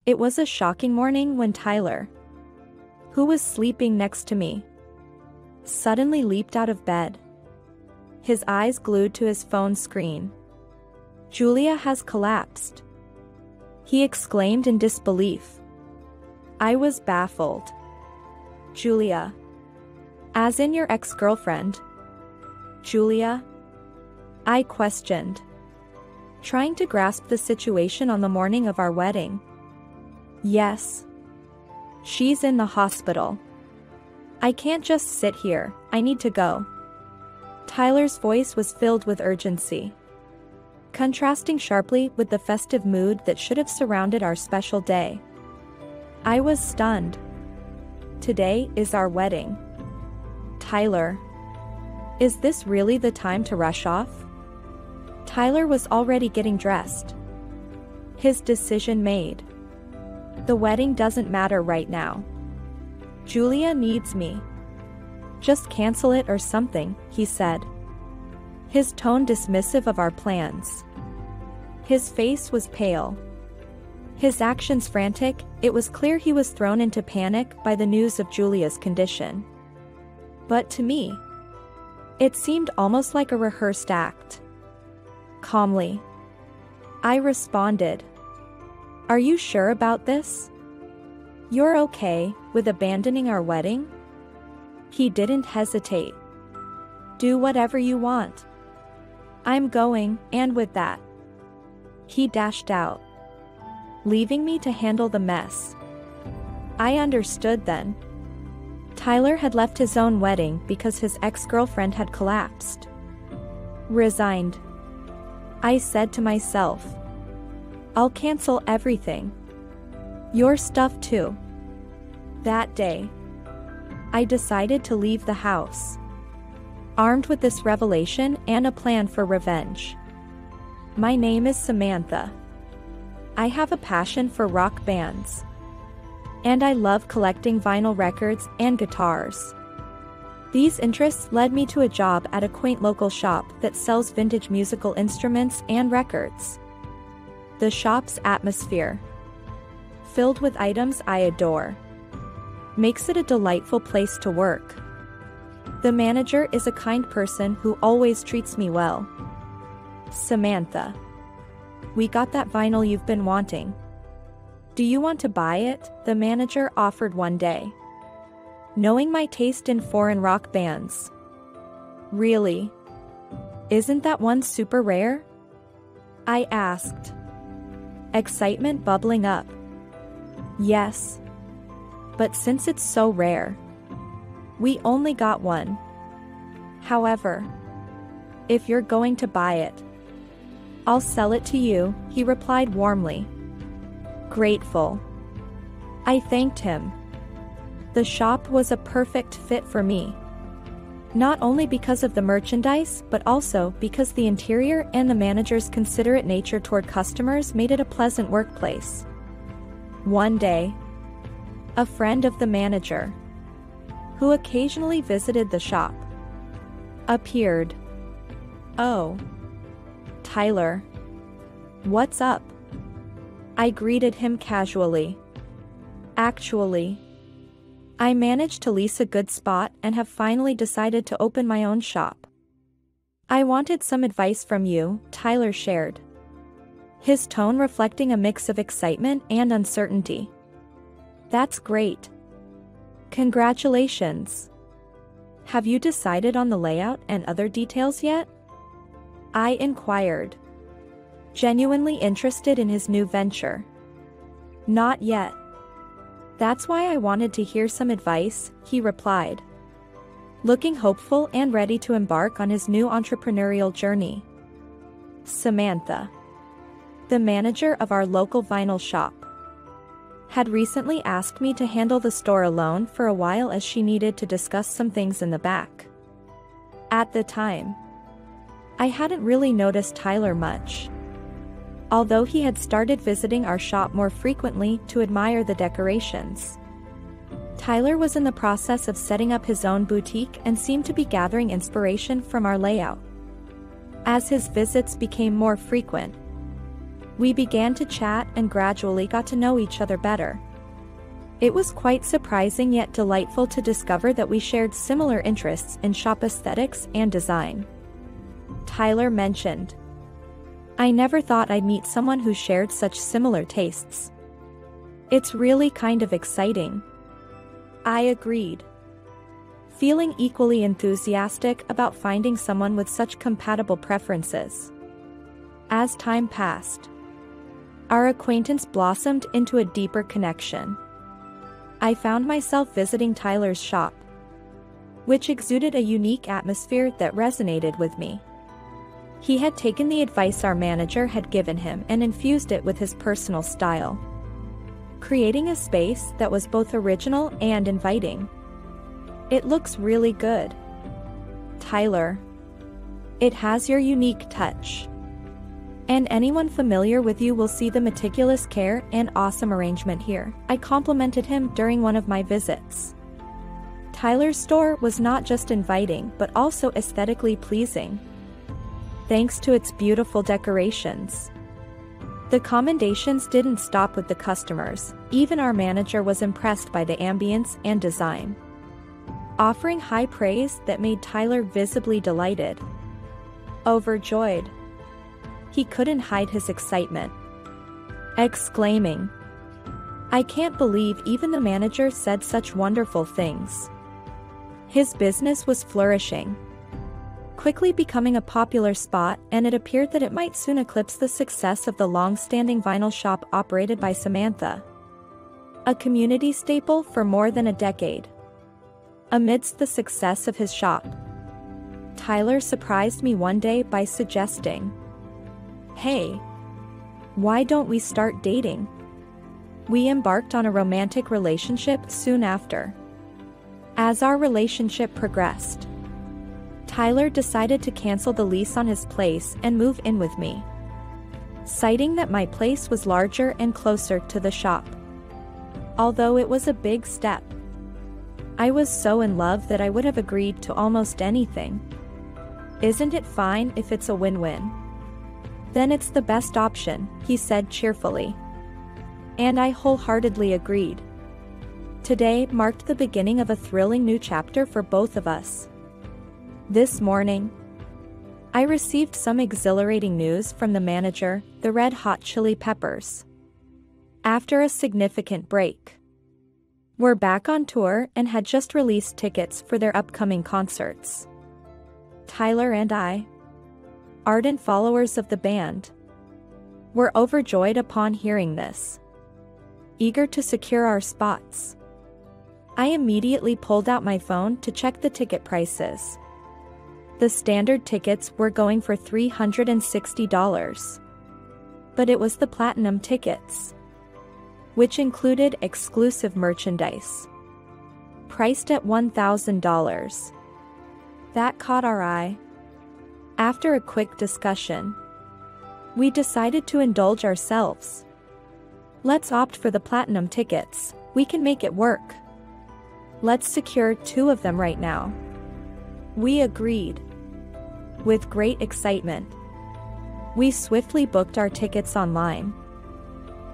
It was a shocking morning when Tyler, who was sleeping next to me, suddenly leaped out of bed, his eyes glued to his phone screen. "Julia has collapsed," he exclaimed in disbelief. I was baffled. "Julia? As in your ex-girlfriend? Julia?" I questioned, trying to grasp the situation on the morning of our wedding. "Yes. She's in the hospital. I can't just sit here, I need to go." Tyler's voice was filled with urgency, contrasting sharply with the festive mood that should have surrounded our special day. I was stunned. "Today is our wedding. Tyler. Is this really the time to rush off?" Tyler was already getting dressed, his decision made. "The wedding doesn't matter right now. Julia needs me. Just cancel it or something," he said, his tone dismissive of our plans. His face was pale, his actions frantic. It was clear he was thrown into panic by the news of Julia's condition. But to me, it seemed almost like a rehearsed act. Calmly, I responded, "Are you sure about this? You're okay with abandoning our wedding?" He didn't hesitate. "Do whatever you want. I'm going," and with that, he dashed out, leaving me to handle the mess. I understood then. Tyler had left his own wedding because his ex-girlfriend had collapsed. Resigned. I said to myself, "I'll cancel everything. Your stuff too." That day, I decided to leave the house, armed with this revelation and a plan for revenge. My name is Samantha. I have a passion for rock bands, and I love collecting vinyl records and guitars. These interests led me to a job at a quaint local shop that sells vintage musical instruments and records. The shop's atmosphere, filled with items I adore, makes it a delightful place to work. The manager is a kind person who always treats me well. "Samantha, we got that vinyl you've been wanting. Do you want to buy it?" the manager offered one day, knowing my taste in foreign rock bands. "Really? Isn't that one super rare?" I asked, excitement bubbling up. "Yes. But since it's so rare, we only got one. However, if you're going to buy it, I'll sell it to you," he replied warmly. Grateful, I thanked him. The shop was a perfect fit for me, not only because of the merchandise but also because the interior and the manager's considerate nature toward customers made it a pleasant workplace. One day, a friend of the manager, who occasionally visited the shop, appeared. "Oh, Tyler. What's up?" I greeted him casually. "Actually, I managed to lease a good spot and have finally decided to open my own shop. I wanted some advice from you," Tyler shared, his tone reflecting a mix of excitement and uncertainty. "That's great. Congratulations. Have you decided on the layout and other details yet?" I inquired, genuinely interested in his new venture. "Not yet. That's why I wanted to hear some advice," he replied, looking hopeful and ready to embark on his new entrepreneurial journey. Samantha, the manager of our local vinyl shop, had recently asked me to handle the store alone for a while as she needed to discuss some things in the back. At the time, I hadn't really noticed Tyler much, although he had started visiting our shop more frequently to admire the decorations. Tyler was in the process of setting up his own boutique and seemed to be gathering inspiration from our layout. As his visits became more frequent, We began to chat and gradually got to know each other better. It was quite surprising yet delightful to discover that we shared similar interests in shop aesthetics and design. Tyler mentioned, "I never thought I'd meet someone who shared such similar tastes. It's really kind of exciting." I agreed, feeling equally enthusiastic about finding someone with such compatible preferences. As time passed, our acquaintance blossomed into a deeper connection. I found myself visiting Tyler's shop, which exuded a unique atmosphere that resonated with me. He had taken the advice our manager had given him and infused it with his personal style, creating a space that was both original and inviting. "It looks really good, Tyler. It has your unique touch. And anyone familiar with you will see the meticulous care and awesome arrangement here," I complimented him during one of my visits. Tyler's store was not just inviting but also aesthetically pleasing, thanks to its beautiful decorations. The commendations didn't stop with the customers, even our manager was impressed by the ambience and design, offering high praise that made Tyler visibly delighted. Overjoyed, he couldn't hide his excitement, exclaiming, "I can't believe even the manager said such wonderful things." His business was flourishing, quickly becoming a popular spot, and it appeared that it might soon eclipse the success of the long-standing vinyl shop operated by Samantha, a community staple for more than a decade. Amidst the success of his shop, Tyler surprised me one day by suggesting, "Hey, why don't we start dating?" We embarked on a romantic relationship soon after. As our relationship progressed, Tyler decided to cancel the lease on his place and move in with me, citing that my place was larger and closer to the shop. Although it was a big step, I was so in love that I would have agreed to almost anything. "Isn't it fine if it's a win-win?" "Then it's the best option," he said cheerfully. And I wholeheartedly agreed. Today marked the beginning of a thrilling new chapter for both of us. This morning, I received some exhilarating news from the manager, the Red Hot Chili Peppers. After a significant break, we're back on tour and had just released tickets for their upcoming concerts. Tyler and I, ardent followers of the band, were overjoyed upon hearing this, eager to secure our spots. I immediately pulled out my phone to check the ticket prices. The standard tickets were going for $360, but it was the platinum tickets, which included exclusive merchandise, priced at $1,000. That caught our eye. After a quick discussion, we decided to indulge ourselves. "Let's opt for the platinum tickets, we can make it work. Let's secure 2 of them right now." We agreed. With great excitement, we swiftly booked our tickets online,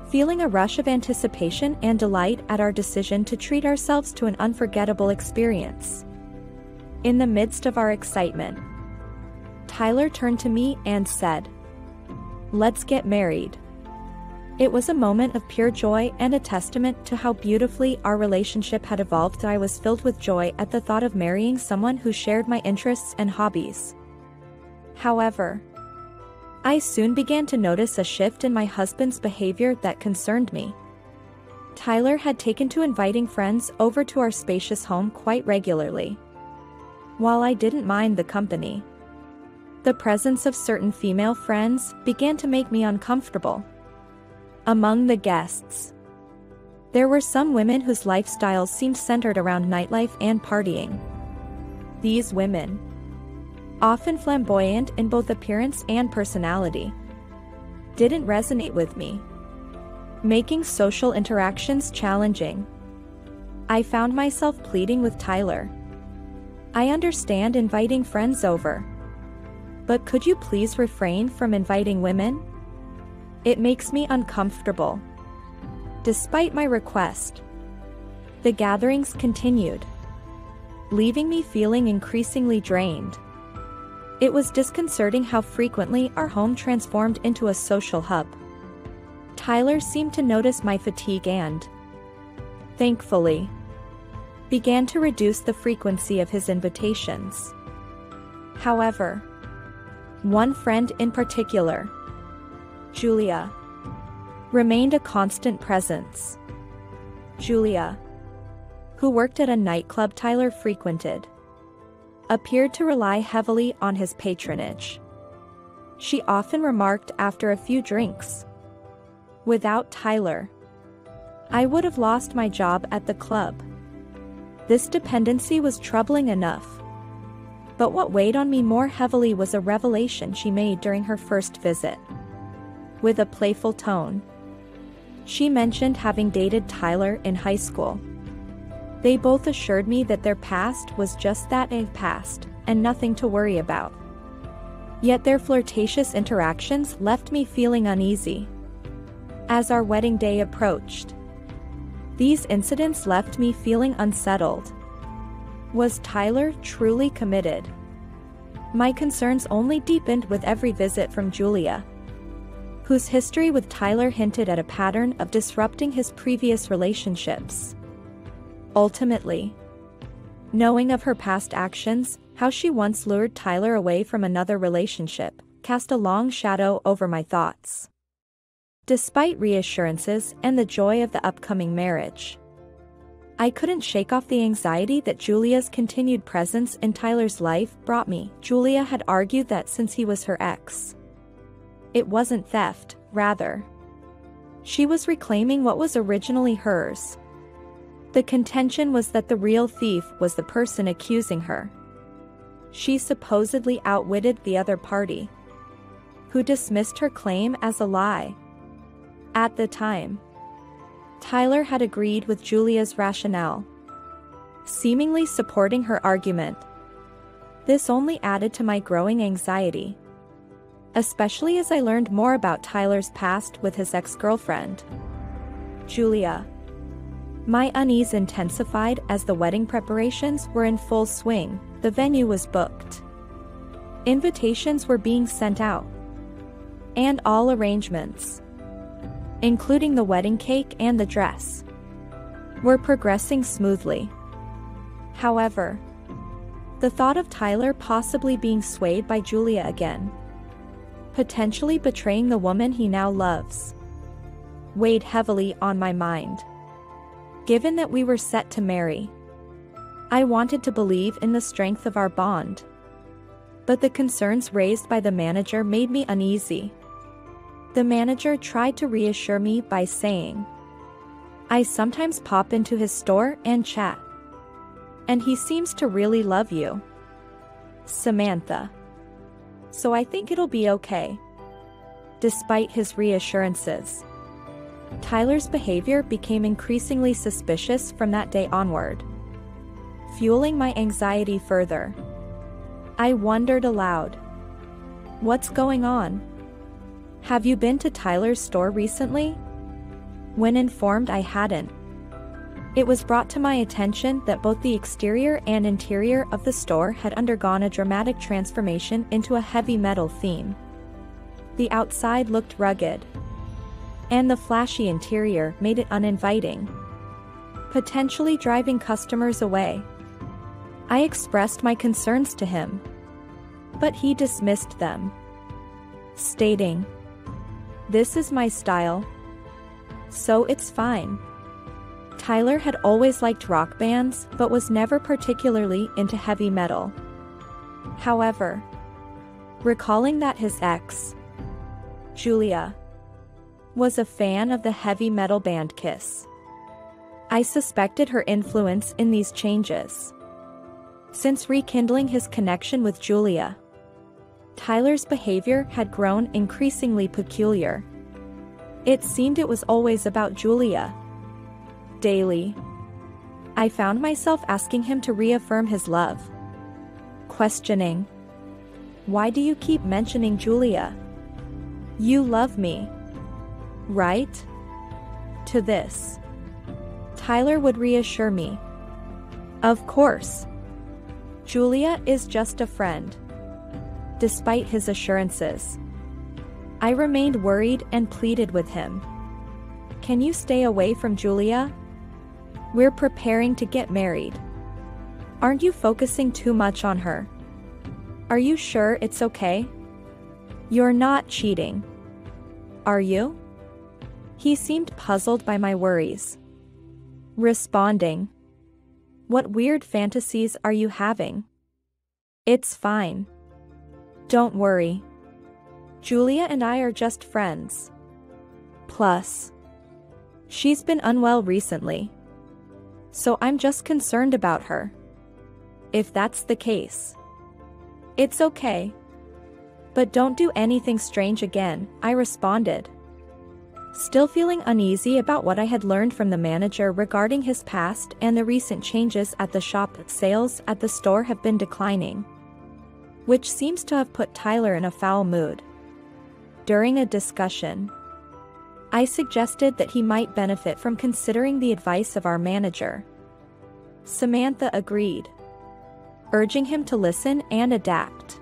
feeling a rush of anticipation and delight at our decision to treat ourselves to an unforgettable experience. In the midst of our excitement, Tyler turned to me and said, "Let's get married." It was a moment of pure joy and a testament to how beautifully our relationship had evolved that I was filled with joy at the thought of marrying someone who shared my interests and hobbies. However, I soon began to notice a shift in my husband's behavior that concerned me. Tyler had taken to inviting friends over to our spacious home quite regularly. While I didn't mind the company, the presence of certain female friends began to make me uncomfortable. Among the guests, there were some women whose lifestyles seemed centered around nightlife and partying. These women, often flamboyant in both appearance and personality, didn't resonate with me, making social interactions challenging. I found myself pleading with Tyler, "I understand inviting friends over, but could you please refrain from inviting women?" It makes me uncomfortable. Despite my request, the gatherings continued, leaving me feeling increasingly drained. It was disconcerting how frequently our home transformed into a social hub. Tyler seemed to notice my fatigue and, thankfully, began to reduce the frequency of his invitations. However, one friend in particular, Julia, remained a constant presence. Julia, who worked at a nightclub Tyler frequented, appeared to rely heavily on his patronage. She often remarked after a few drinks, "Without Tyler, I would have lost my job at the club." This dependency was troubling enough, but what weighed on me more heavily was a revelation she made during her first visit. With a playful tone, she mentioned having dated Tyler in high school. They both assured me that their past was just that, a past, and nothing to worry about. Yet their flirtatious interactions left me feeling uneasy. As our wedding day approached, these incidents left me feeling unsettled. Was Tyler truly committed? My concerns only deepened with every visit from Julia, whose history with Tyler hinted at a pattern of disrupting his previous relationships. Ultimately, knowing of her past actions, how she once lured Tyler away from another relationship, cast a long shadow over my thoughts. Despite reassurances and the joy of the upcoming marriage, I couldn't shake off the anxiety that Julia's continued presence in Tyler's life brought me. Julia had argued that since he was her ex, it wasn't theft, rather, she was reclaiming what was originally hers. The contention was that the real thief was the person accusing her. She supposedly outwitted the other party, who dismissed her claim as a lie. At the time, Tyler had agreed with Julia's rationale, seemingly supporting her argument. This only added to my growing anxiety, especially as I learned more about Tyler's past with his ex-girlfriend, Julia. My unease intensified as the wedding preparations were in full swing. The venue was booked, invitations were being sent out, and all arrangements, including the wedding cake and the dress, were progressing smoothly. However, the thought of Tyler possibly being swayed by Julia again, potentially betraying the woman he now loves, weighed heavily on my mind. Given that we were set to marry, I wanted to believe in the strength of our bond, but the concerns raised by the manager made me uneasy. The manager tried to reassure me by saying, "I sometimes pop into his store and chat, and he seems to really love you, Samantha. So I think it'll be okay." Despite his reassurances, Tyler's behavior became increasingly suspicious from that day onward, fueling my anxiety further. I wondered aloud, "What's going on? Have you been to Tyler's store recently?" When informed I hadn't, it was brought to my attention that both the exterior and interior of the store had undergone a dramatic transformation into a heavy metal theme. The outside looked rugged, and the flashy interior made it uninviting, potentially driving customers away. I expressed my concerns to him, but he dismissed them, stating, "This is my style, so it's fine." Tyler had always liked rock bands but was never particularly into heavy metal. However, recalling that his ex, Julia, was a fan of the heavy metal band Kiss, I suspected her influence in these changes. Since rekindling his connection with Julia, Tyler's behavior had grown increasingly peculiar. It seemed it was always about Julia. Daily, I found myself asking him to reaffirm his love, questioning, "Why do you keep mentioning Julia? You love me." right? To this, Tyler would reassure me. Of course. Julia is just a friend. Despite his assurances, I remained worried and pleaded with him. Can you stay away from Julia? We're preparing to get married. Aren't you focusing too much on her? Are you sure it's okay? You're not cheating. Are you? He seemed puzzled by my worries. Responding, what weird fantasies are you having? It's fine. Don't worry. Julia and I are just friends. Plus, she's been unwell recently, so I'm just concerned about her. If that's the case, it's okay. But don't do anything strange again, I responded. Still feeling uneasy about what I had learned from the manager regarding his past and the recent changes at the shop. Sales at the store have been declining, which seems to have put Tyler in a foul mood. During a discussion, I suggested that he might benefit from considering the advice of our manager. Samantha agreed, urging him to listen and adapt.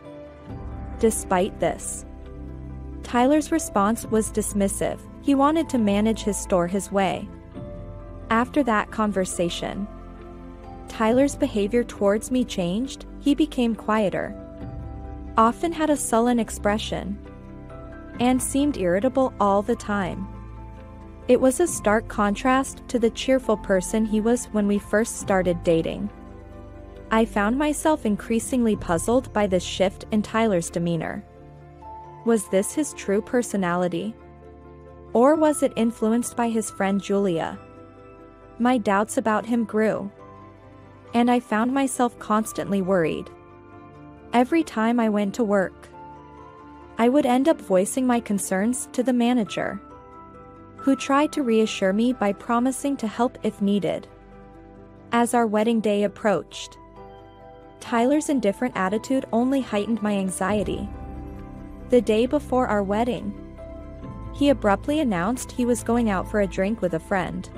Despite this, Tyler's response was dismissive. He wanted to manage his store his way. After that conversation, Tyler's behavior towards me changed. He became quieter, often had a sullen expression, and seemed irritable all the time. It was a stark contrast to the cheerful person he was when we first started dating. I found myself increasingly puzzled by this shift in Tyler's demeanor. Was this his true personality? Or was it influenced by his friend Julia? My doubts about him grew, and I found myself constantly worried. Every time I went to work, I would end up voicing my concerns to the manager, who tried to reassure me by promising to help if needed. As our wedding day approached, Tyler's indifferent attitude only heightened my anxiety. The day before our wedding, he abruptly announced he was going out for a drink with a friend.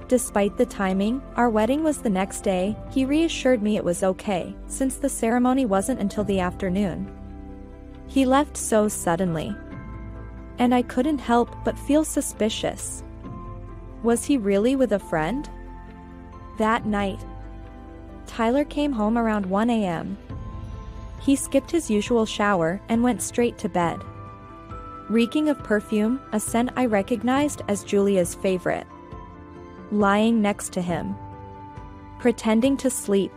Despite the timing, our wedding was the next day. He reassured me it was okay, since the ceremony wasn't until the afternoon. He left so suddenly, and I couldn't help but feel suspicious. Was he really with a friend? That night, Tyler came home around 1 a.m. He skipped his usual shower and went straight to bed, reeking of perfume, a scent I recognized as Julia's favorite. Lying next to him, pretending to sleep.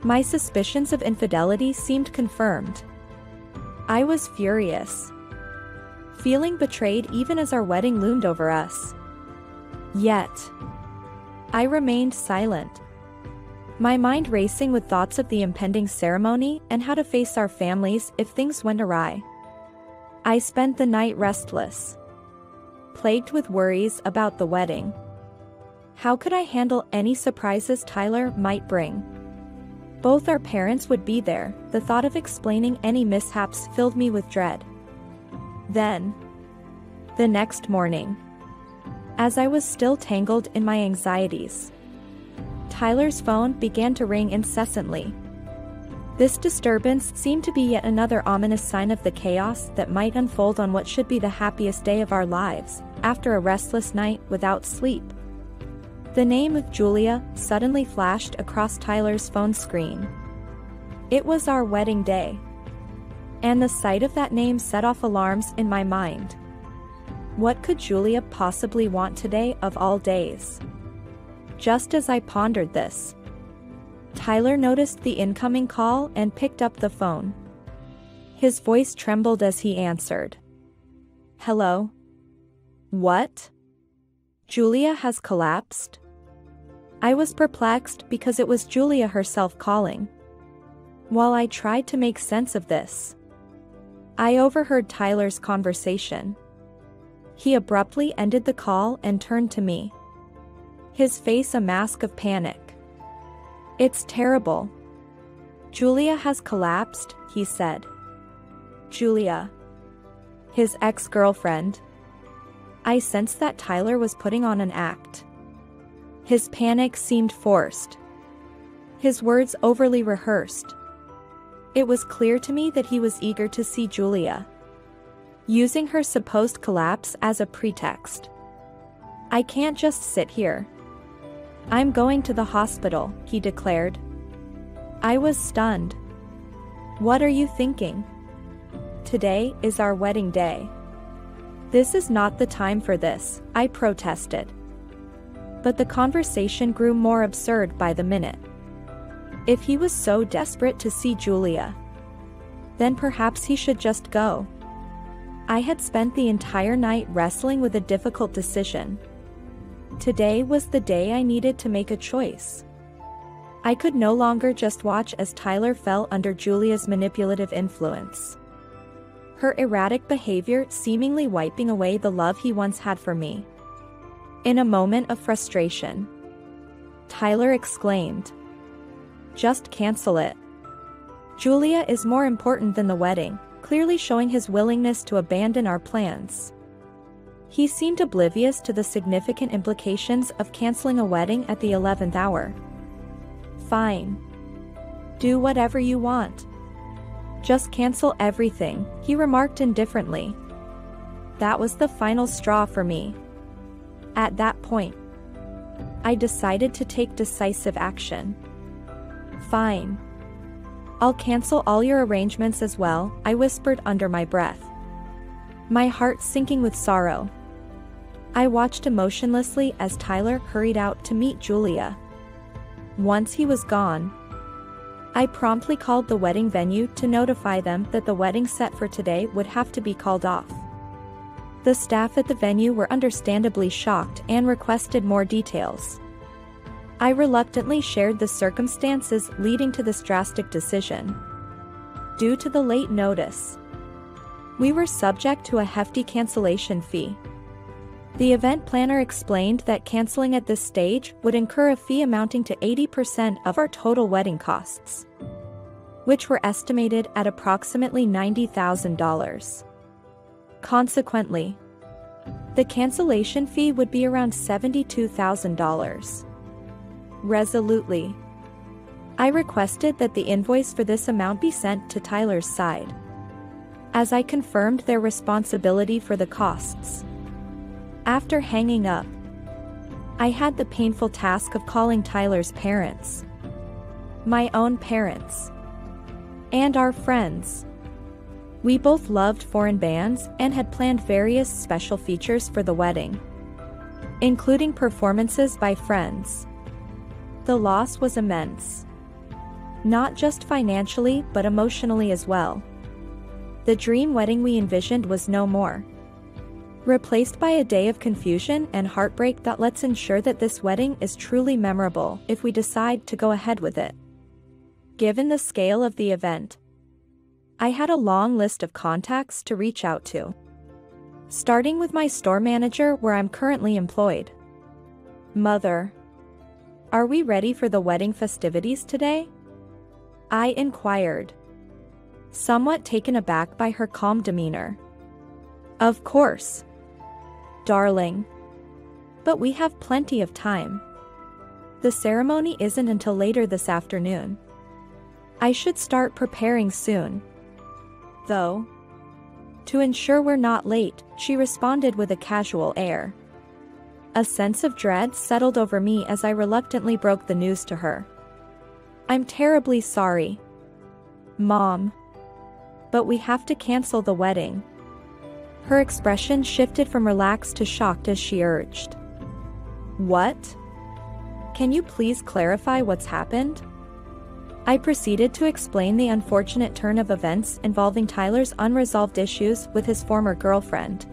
My suspicions of infidelity seemed confirmed. I was furious, feeling betrayed even as our wedding loomed over us. Yet, I remained silent, my mind racing with thoughts of the impending ceremony and how to face our families if things went awry. I spent the night restless, plagued with worries about the wedding. How could I handle any surprises Tyler might bring? Both our parents would be there. The thought of explaining any mishaps filled me with dread. Then, the next morning, as I was still tangled in my anxieties, Tyler's phone began to ring incessantly. This disturbance seemed to be yet another ominous sign of the chaos that might unfold on what should be the happiest day of our lives, after a restless night without sleep. The name of Julia suddenly flashed across Tyler's phone screen. It was our wedding day, and the sight of that name set off alarms in my mind. What could Julia possibly want today of all days? Just as I pondered this, Tyler noticed the incoming call and picked up the phone. His voice trembled as he answered. Hello? What? Julia has collapsed? I was perplexed because it was Julia herself calling. While I tried to make sense of this, I overheard Tyler's conversation. He abruptly ended the call and turned to me, his face a mask of panic. It's terrible. Julia has collapsed, he said. Julia? His ex-girlfriend? I sensed that Tyler was putting on an act. His panic seemed forced. His words overly rehearsed. It was clear to me that he was eager to see Julia, using her supposed collapse as a pretext. I can't just sit here. I'm going to the hospital, he declared. I was stunned. What are you thinking? Today is our wedding day. This is not the time for this, I protested. But the conversation grew more absurd by the minute. If he was so desperate to see Julia, then perhaps he should just go. I had spent the entire night wrestling with a difficult decision. Today was the day I needed to make a choice. I could no longer just watch as Tyler fell under Julia's manipulative influence, her erratic behavior seemingly wiping away the love he once had for me. In a moment of frustration, Tyler exclaimed, "Just cancel it. Julia is more important than the wedding," clearly showing his willingness to abandon our plans. He seemed oblivious to the significant implications of canceling a wedding at the 11th hour. "Fine. Do whatever you want. Just cancel everything," he remarked indifferently. That was the final straw for me. At that point, I decided to take decisive action. "Fine. I'll cancel all your arrangements as well," I whispered under my breath, my heart sinking with sorrow. I watched emotionlessly as Tyler hurried out to meet Julia. Once he was gone, I promptly called the wedding venue to notify them that the wedding set for today would have to be called off. The staff at the venue were understandably shocked and requested more details. I reluctantly shared the circumstances leading to this drastic decision. Due to the late notice, we were subject to a hefty cancellation fee. The event planner explained that canceling at this stage would incur a fee amounting to 80% of our total wedding costs, which were estimated at approximately $90,000. Consequently, the cancellation fee would be around $72,000. Resolutely, I requested that the invoice for this amount be sent to Tyler's side, as I confirmed their responsibility for the costs. After hanging up, I had the painful task of calling Tyler's parents, my own parents, and our friends. We both loved foreign bands and had planned various special features for the wedding, including performances by friends. The loss was immense, not just financially but emotionally as well. The dream wedding we envisioned was no more, replaced by a day of confusion and heartbreak that let's ensure that this wedding is truly memorable if we decide to go ahead with it. Given the scale of the event, I had a long list of contacts to reach out to, starting with my store manager where I'm currently employed. "Mother, are we ready for the wedding festivities today?" I inquired, somewhat taken aback by her calm demeanor. "Of course, darling. But we have plenty of time. The ceremony isn't until later this afternoon. I should start preparing soon, though, to ensure we're not late," she responded with a casual air. A sense of dread settled over me as I reluctantly broke the news to her. "I'm terribly sorry, Mom, but we have to cancel the wedding." Her expression shifted from relaxed to shocked as she urged, "What? Can you please clarify what's happened?" I proceeded to explain the unfortunate turn of events involving Tyler's unresolved issues with his former girlfriend,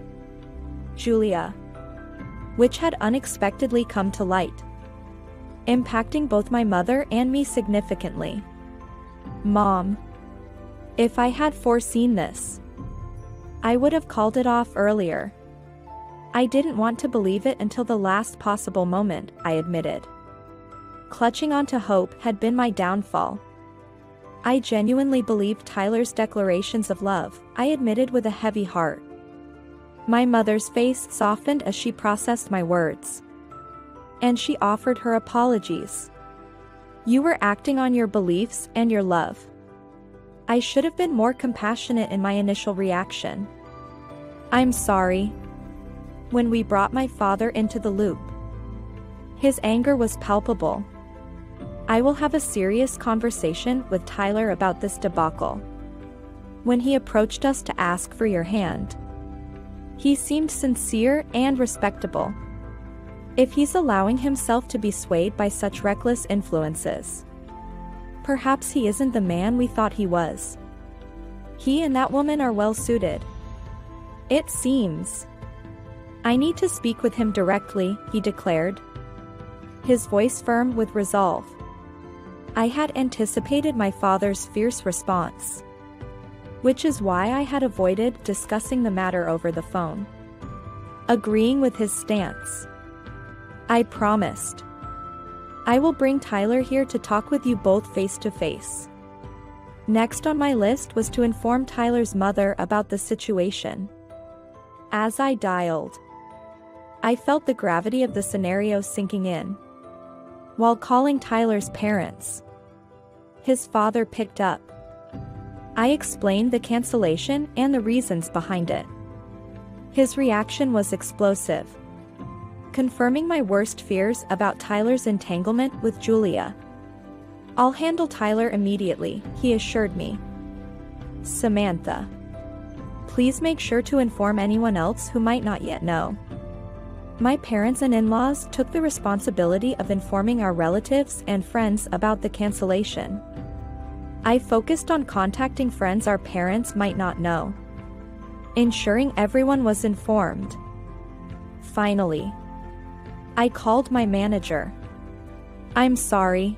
Julia, which had unexpectedly come to light, impacting both my mother and me significantly. "Mom, if I had foreseen this, I would have called it off earlier. I didn't want to believe it until the last possible moment," I admitted. Clutching onto hope had been my downfall. I genuinely believed Tyler's declarations of love, I admitted with a heavy heart. My mother's face softened as she processed my words. And she offered her apologies. You were acting on your beliefs and your love. I should have been more compassionate in my initial reaction. I'm sorry. When we brought my father into the loop, his anger was palpable. I will have a serious conversation with Tyler about this debacle. When he approached us to ask for your hand, he seemed sincere and respectable. If he's allowing himself to be swayed by such reckless influences, perhaps he isn't the man we thought he was. He and that woman are well suited, it seems. I need to speak with him directly, he declared, his voice firm with resolve. I had anticipated my father's fierce response, which is why I had avoided discussing the matter over the phone. Agreeing with his stance, I promised. I will bring Tyler here to talk with you both face to face. Next on my list was to inform Tyler's mother about the situation. As I dialed, I felt the gravity of the scenario sinking in. While calling Tyler's parents, his father picked up. I explained the cancellation and the reasons behind it. His reaction was explosive, confirming my worst fears about Tyler's entanglement with Julia. I'll handle Tyler immediately, he assured me. Samantha, please make sure to inform anyone else who might not yet know. My parents and in-laws took the responsibility of informing our relatives and friends about the cancellation. I focused on contacting friends our parents might not know, ensuring everyone was informed. Finally, I called my manager. I'm sorry,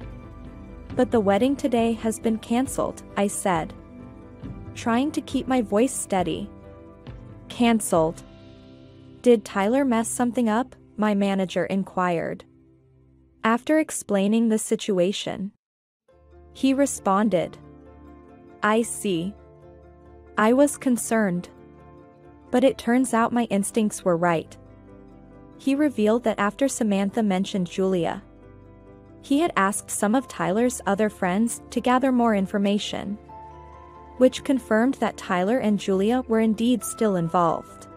but the wedding today has been canceled, I said, trying to keep my voice steady. Canceled? Did Tyler mess something up? My manager inquired. After explaining the situation, he responded, I see. I was concerned, but it turns out my instincts were right. He revealed that after Samantha mentioned Julia, he had asked some of Tyler's other friends to gather more information, which confirmed that Tyler and Julia were indeed still involved.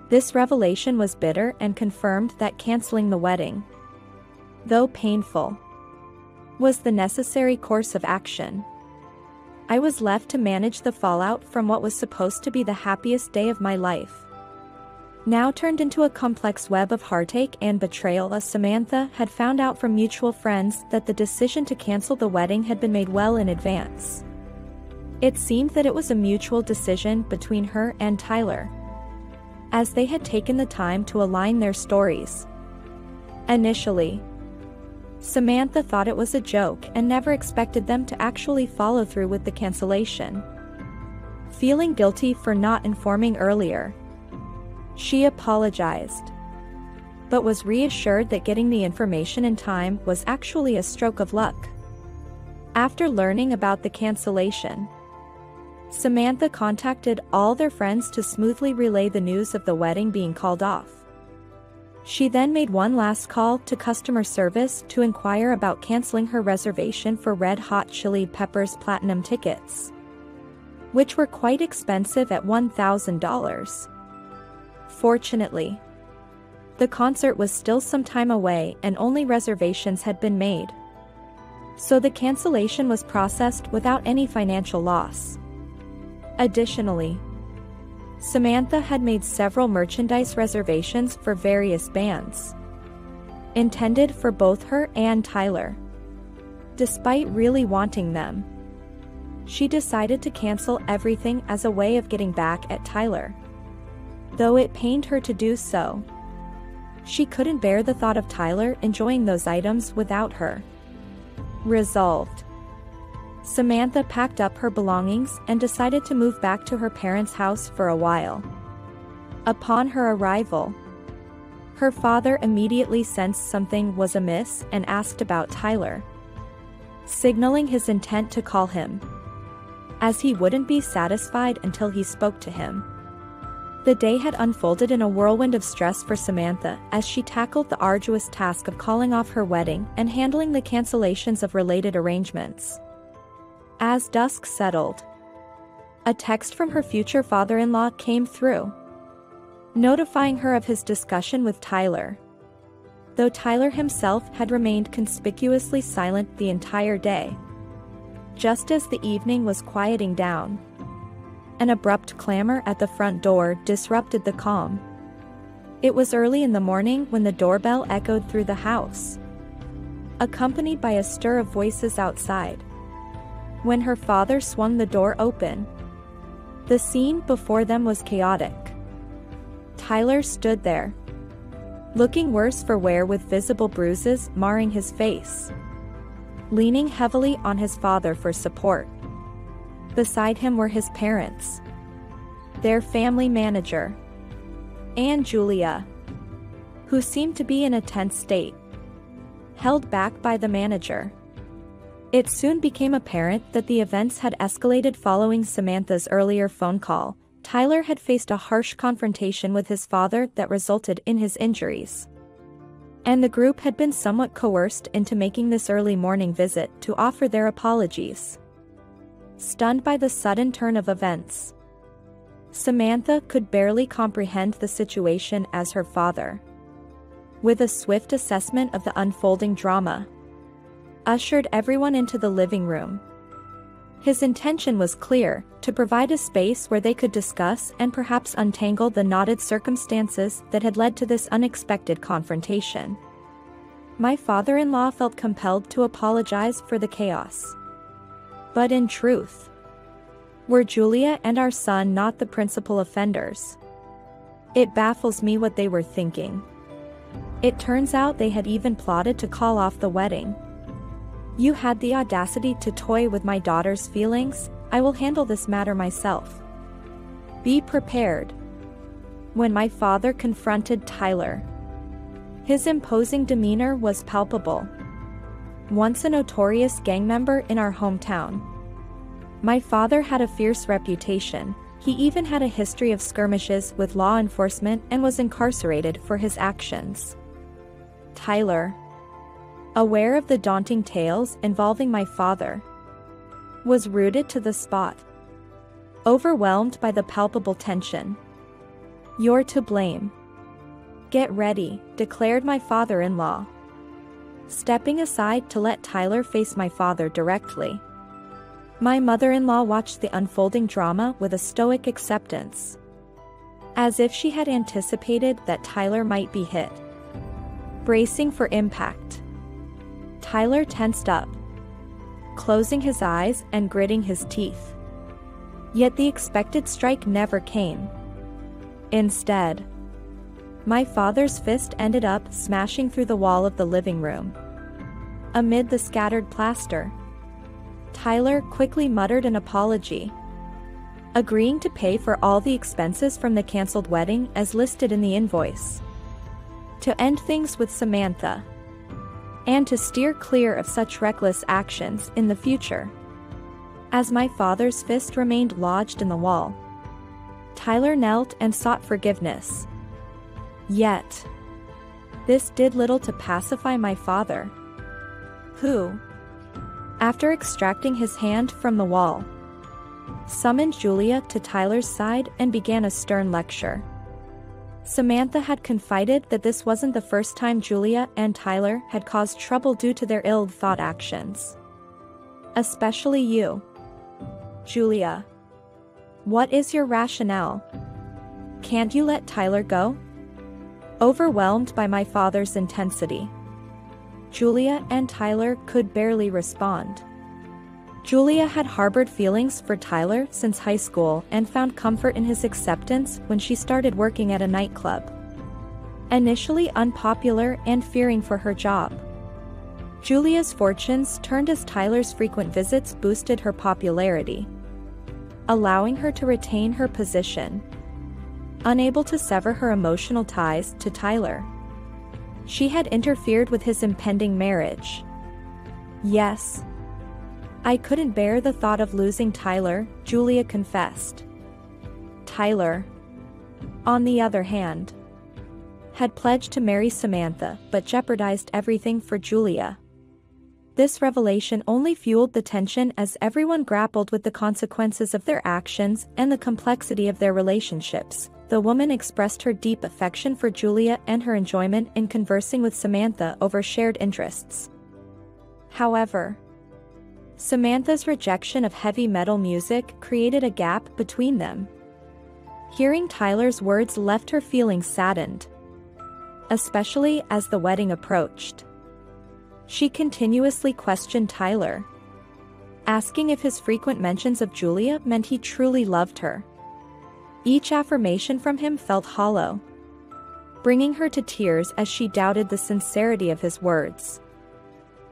This revelation was bitter and confirmed that canceling the wedding, though painful, was the necessary course of action. I was left to manage the fallout from what was supposed to be the happiest day of my life, now turned into a complex web of heartache and betrayal, as Samantha had found out from mutual friends that the decision to cancel the wedding had been made well in advance. It seemed that it was a mutual decision between her and Tyler, as they had taken the time to align their stories. Initially, Samantha thought it was a joke and never expected them to actually follow through with the cancellation. Feeling guilty for not informing earlier, she apologized, but was reassured that getting the information in time was actually a stroke of luck. After learning about the cancellation, Samantha contacted all their friends to smoothly relay the news of the wedding being called off. She then made one last call to customer service to inquire about canceling her reservation for Red Hot Chili Peppers Platinum tickets, which were quite expensive at $1,000. Fortunately, the concert was still some time away and only reservations had been made, so the cancellation was processed without any financial loss. Additionally, Samantha had made several merchandise reservations for various bands, intended for both her and Tyler. Despite really wanting them, she decided to cancel everything as a way of getting back at Tyler. Though it pained her to do so, she couldn't bear the thought of Tyler enjoying those items without her. Resolved, Samantha packed up her belongings and decided to move back to her parents' house for a while. Upon her arrival, her father immediately sensed something was amiss and asked about Tyler, signaling his intent to call him, as he wouldn't be satisfied until he spoke to him. The day had unfolded in a whirlwind of stress for Samantha as she tackled the arduous task of calling off her wedding and handling the cancellations of related arrangements. As dusk settled, a text from her future father-in-law came through, notifying her of his discussion with Tyler. Though Tyler himself had remained conspicuously silent the entire day. Just as the evening was quieting down, an abrupt clamor at the front door disrupted the calm. It was early in the morning when the doorbell echoed through the house, accompanied by a stir of voices outside. When her father swung the door open, the scene before them was chaotic. Tyler stood there, looking worse for wear with visible bruises marring his face, leaning heavily on his father for support. Beside him were his parents, their family manager, and Julia, who seemed to be in a tense state, held back by the manager. It soon became apparent that the events had escalated following Samantha's earlier phone call. Tyler had faced a harsh confrontation with his father that resulted in his injuries, and the group had been somewhat coerced into making this early morning visit to offer their apologies. Stunned by the sudden turn of events, Samantha could barely comprehend the situation as her father, with a swift assessment of the unfolding drama, ushered everyone into the living room. His intention was clear: to provide a space where they could discuss and perhaps untangle the knotted circumstances that had led to this unexpected confrontation. My father-in-law felt compelled to apologize for the chaos. But in truth, were Julia and our son not the principal offenders? It baffles me what they were thinking. It turns out they had even plotted to call off the wedding. You had the audacity to toy with my daughter's feelings. I will handle this matter myself. Be prepared. When my father confronted Tyler, his imposing demeanor was palpable. Once a notorious gang member in our hometown, my father had a fierce reputation. He even had a history of skirmishes with law enforcement and was incarcerated for his actions. Tyler, aware of the daunting tales involving my father, was rooted to the spot, overwhelmed by the palpable tension. You're to blame. Get ready, declared my father-in-law, stepping aside to let Tyler face my father directly. My mother-in-law watched the unfolding drama with a stoic acceptance, as if she had anticipated that Tyler might be hit. Bracing for impact, Tyler tensed up, closing his eyes and gritting his teeth. Yet the expected strike never came. Instead, my father's fist ended up smashing through the wall of the living room. Amid the scattered plaster, Tyler quickly muttered an apology, agreeing to pay for all the expenses from the canceled wedding as listed in the invoice, to end things with Samantha, and to steer clear of such reckless actions in the future. As my father's fist remained lodged in the wall, Tyler knelt and sought forgiveness. Yet, this did little to pacify my father, who, after extracting his hand from the wall, summoned Julia to Tyler's side and began a stern lecture. Samantha had confided that this wasn't the first time Julia and Tyler had caused trouble due to their ill-thought actions. Especially you, Julia. What is your rationale? Can't you let Tyler go? Overwhelmed by my father's intensity, Julia and Tyler could barely respond. Julia had harbored feelings for Tyler since high school and found comfort in his acceptance when she started working at a nightclub. Initially unpopular and fearing for her job, Julia's fortunes turned as Tyler's frequent visits boosted her popularity, allowing her to retain her position. Unable to sever her emotional ties to Tyler, she had interfered with his impending marriage. Yes, I couldn't bear the thought of losing Tyler, Julia confessed. Tyler, on the other hand, had pledged to marry Samantha but jeopardized everything for Julia. This revelation only fueled the tension as everyone grappled with the consequences of their actions and the complexity of their relationships. The woman expressed her deep affection for Julia and her enjoyment in conversing with Samantha over shared interests. However, Samantha's rejection of heavy metal music created a gap between them. Hearing Tyler's words left her feeling saddened, especially as the wedding approached. She continuously questioned Tyler, asking if his frequent mentions of Julia meant he truly loved her. Each affirmation from him felt hollow, bringing her to tears as she doubted the sincerity of his words.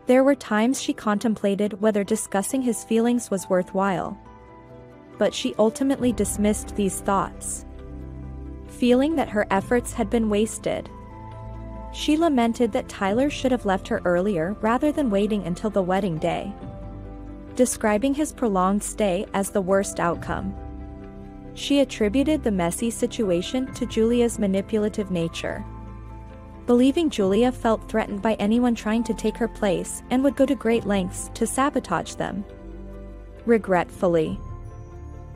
There were times she contemplated whether discussing his feelings was worthwhile, but she ultimately dismissed these thoughts, feeling that her efforts had been wasted. She lamented that Tyler should have left her earlier rather than waiting until the wedding day, describing his prolonged stay as the worst outcome. She attributed the messy situation to Julia's manipulative nature, believing Julia felt threatened by anyone trying to take her place and would go to great lengths to sabotage them. Regretfully,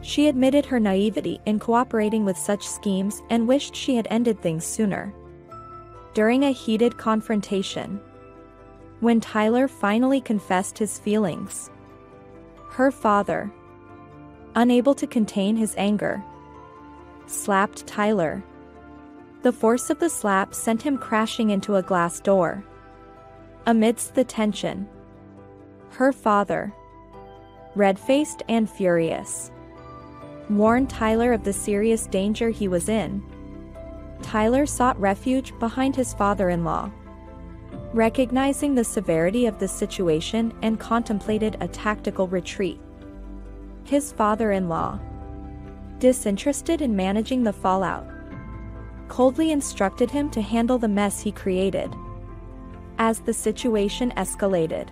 she admitted her naivety in cooperating with such schemes and wished she had ended things sooner. During a heated confrontation, when Tyler finally confessed his feelings, her father, unable to contain his anger, slapped Tyler. The force of the slap sent him crashing into a glass door. Amidst the tension, her father, red-faced and furious, warned Tyler of the serious danger he was in. Tyler sought refuge behind his father-in-law, recognizing the severity of the situation and contemplated a tactical retreat. His father-in-law, disinterested in managing the fallout, coldly instructed him to handle the mess he created. As the situation escalated,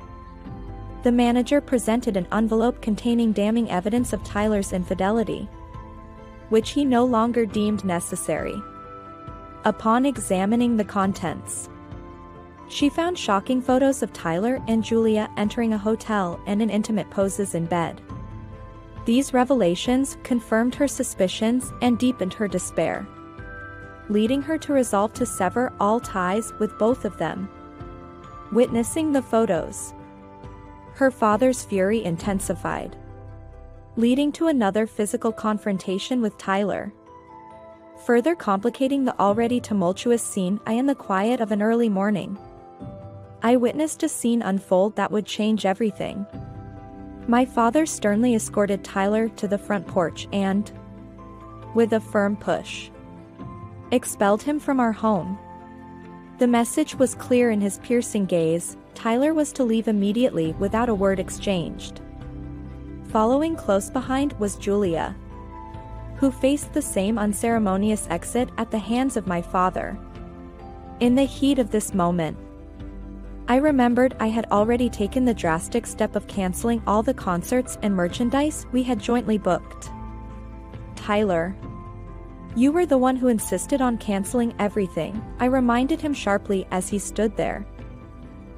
the manager presented an envelope containing damning evidence of Tyler's infidelity, which he no longer deemed necessary. Upon examining the contents, she found shocking photos of Tyler and Julia entering a hotel and in intimate poses in bed. These revelations confirmed her suspicions and deepened her despair, leading her to resolve to sever all ties with both of them. Witnessing the photos, her father's fury intensified, leading to another physical confrontation with Tyler, further complicating the already tumultuous scene. In the quiet of an early morning, I witnessed a scene unfold that would change everything. My father sternly escorted Tyler to the front porch and, with a firm push, expelled him from our home. The message was clear in his piercing gaze: Tyler was to leave immediately without a word exchanged. Following close behind was Julia, who faced the same unceremonious exit at the hands of my father. In the heat of this moment, I remembered I had already taken the drastic step of canceling all the concerts and merchandise we had jointly booked. Tyler, you were the one who insisted on canceling everything, I reminded him sharply as he stood there,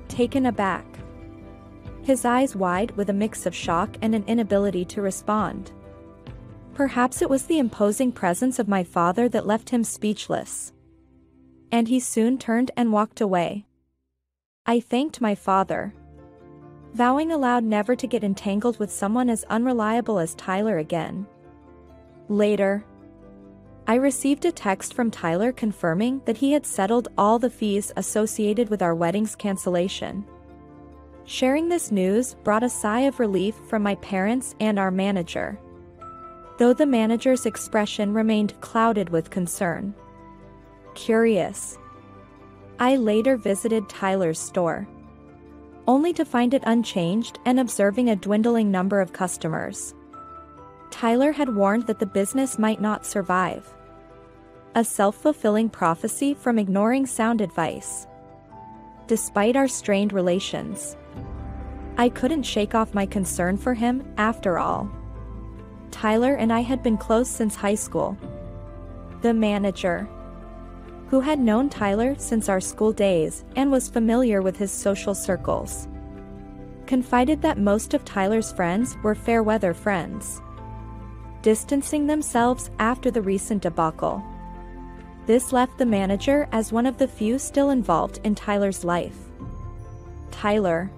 taken aback, his eyes wide with a mix of shock and an inability to respond. Perhaps it was the imposing presence of my father that left him speechless, and he soon turned and walked away. I thanked my father, vowing aloud never to get entangled with someone as unreliable as Tyler again. Later, I received a text from Tyler confirming that he had settled all the fees associated with our wedding's cancellation. Sharing this news brought a sigh of relief from my parents and our manager, though the manager's expression remained clouded with concern. Curious, I later visited Tyler's store, only to find it unchanged and observing a dwindling number of customers. Tyler had warned that the business might not survive, a self-fulfilling prophecy from ignoring sound advice. Despite our strained relations, I couldn't shake off my concern for him. After all, Tyler and I had been close since high school, The manager, who had known Tyler since our school days and was familiar with his social circles, confided that most of Tyler's friends were fair-weather friends, distancing themselves after the recent debacle. This left the manager as one of the few still involved in Tyler's life. Tyler,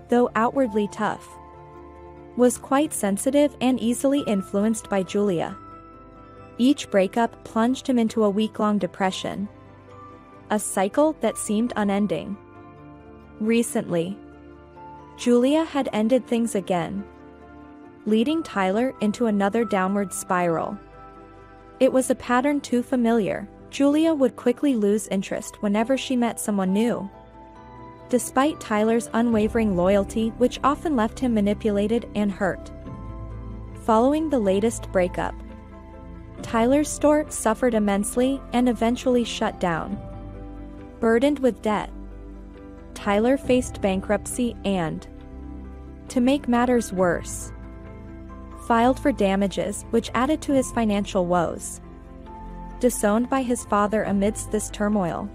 though outwardly tough, was quite sensitive and easily influenced by Julia. Each breakup plunged him into a week-long depression, a cycle that seemed unending. Recently, Julia had ended things again, leading Tyler into another downward spiral. It was a pattern too familiar. Julia would quickly lose interest whenever she met someone new, despite Tyler's unwavering loyalty, which often left him manipulated and hurt. Following the latest breakup, Tyler's store suffered immensely and eventually shut down. Burdened with debt, Tyler faced bankruptcy and, to make matters worse, filed for damages, which added to his financial woes. Disowned by his father amidst this turmoil,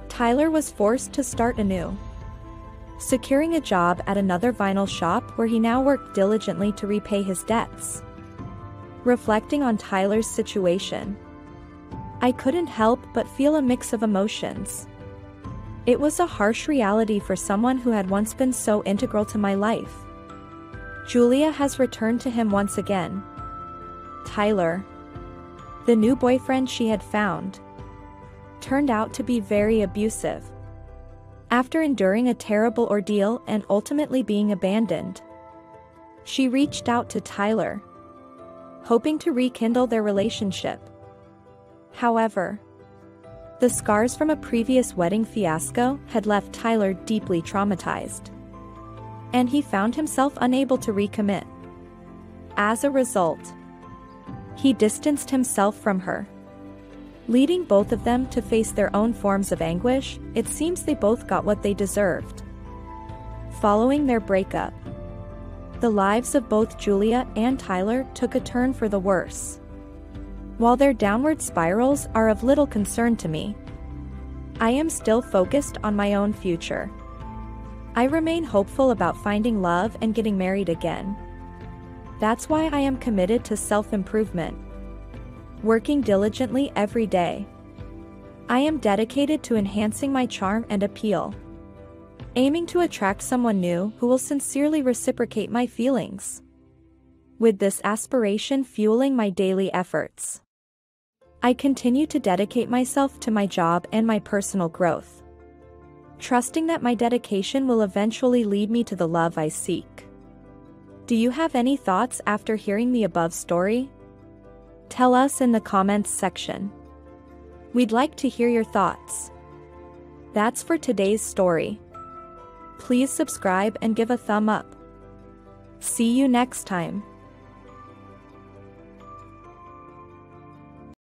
Tyler was forced to start anew, securing a job at another vinyl shop where he now worked diligently to repay his debts. Reflecting on Tyler's situation, I couldn't help but feel a mix of emotions. It was a harsh reality for someone who had once been so integral to my life. Julia has returned to him once again. Tyler, the new boyfriend she had found, turned out to be very abusive. After enduring a terrible ordeal and ultimately being abandoned, she reached out to Tyler, hoping to rekindle their relationship. However, the scars from a previous wedding fiasco had left Tyler deeply traumatized, and he found himself unable to recommit. As a result, he distanced himself from her, leading both of them to face their own forms of anguish. It seems they both got what they deserved. Following their breakup, the lives of both Julia and Tyler took a turn for the worse. While their downward spirals are of little concern to me, I am still focused on my own future. I remain hopeful about finding love and getting married again. That's why I am committed to self-improvement, working diligently every day. I am dedicated to enhancing my charm and appeal, aiming to attract someone new who will sincerely reciprocate my feelings. With this aspiration fueling my daily efforts, I continue to dedicate myself to my job and my personal growth, trusting that my dedication will eventually lead me to the love I seek. Do you have any thoughts after hearing the above story? Tell us in the comments section. We'd like to hear your thoughts. That's for today's story. Please subscribe and give a thumb up. See you next time.